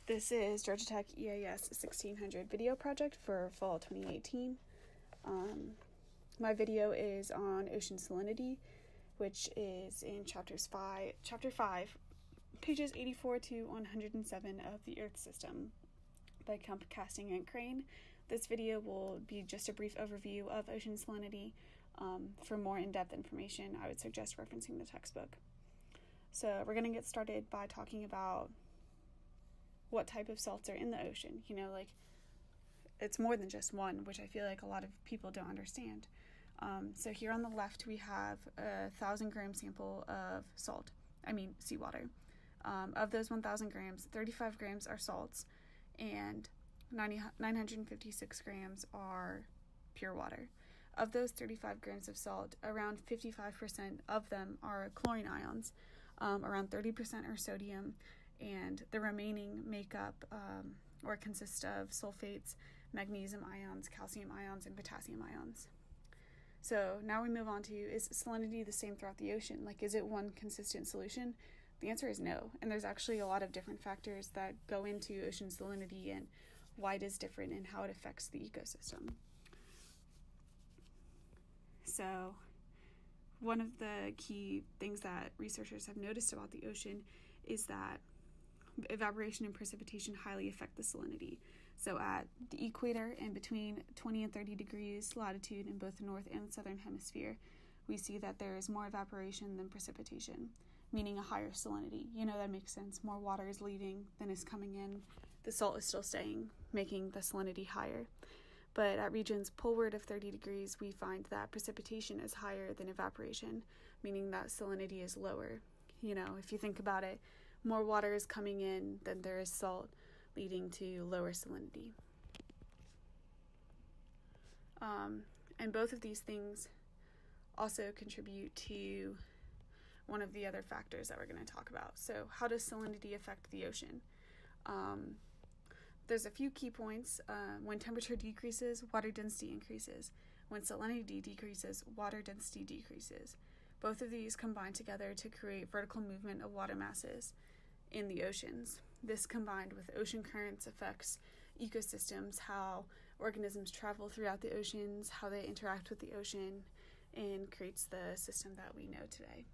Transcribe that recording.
This is Georgia Tech EAS 1600 video project for fall 2018. My video is on ocean salinity, which is in chapter 5, pages 84 to 107 of the Earth System by Casting and Crane. This video will be just a brief overview of ocean salinity. For more in-depth information, I would suggest referencing the textbook. So we're going to get started by talking about what type of salts are in the ocean. It's more than just one, which I feel like a lot of people don't understand. So here on the left, we have a 1,000-gram sample of seawater. Of those 1,000 grams, 35 grams are salts, and 956 grams are pure water. Of those 35 grams of salt, around 55% of them are chlorine ions, around 30% are sodium, and the remaining make up or consist of sulfates, magnesium ions, calcium ions, and potassium ions. So now we move on to, is salinity the same throughout the ocean? Is it one consistent solution? The answer is no, and there's actually a lot of different factors that go into ocean salinity and why it is different and how it affects the ecosystem. So one of the key things that researchers have noticed about the ocean is that evaporation and precipitation highly affect the salinity. So at the equator and between 20 and 30 degrees latitude in both the north and southern hemisphere, we see that there is more evaporation than precipitation, meaning a higher salinity. That makes sense. More water is leaving than is coming in. The salt is still staying, making the salinity higher. But at regions poleward of 30 degrees, we find that precipitation is higher than evaporation, meaning that salinity is lower. If you think about it, more water is coming in than there is salt, leading to lower salinity. And both of these things also contribute to one of the other factors that we're going to talk about. So how does salinity affect the ocean? There's a few key points. When temperature decreases, water density increases. When salinity decreases, water density decreases. Both of these combine together to create vertical movement of water masses in the oceans. This, combined with ocean currents, affects ecosystems, how organisms travel throughout the oceans, how they interact with the ocean, and creates the system that we know today.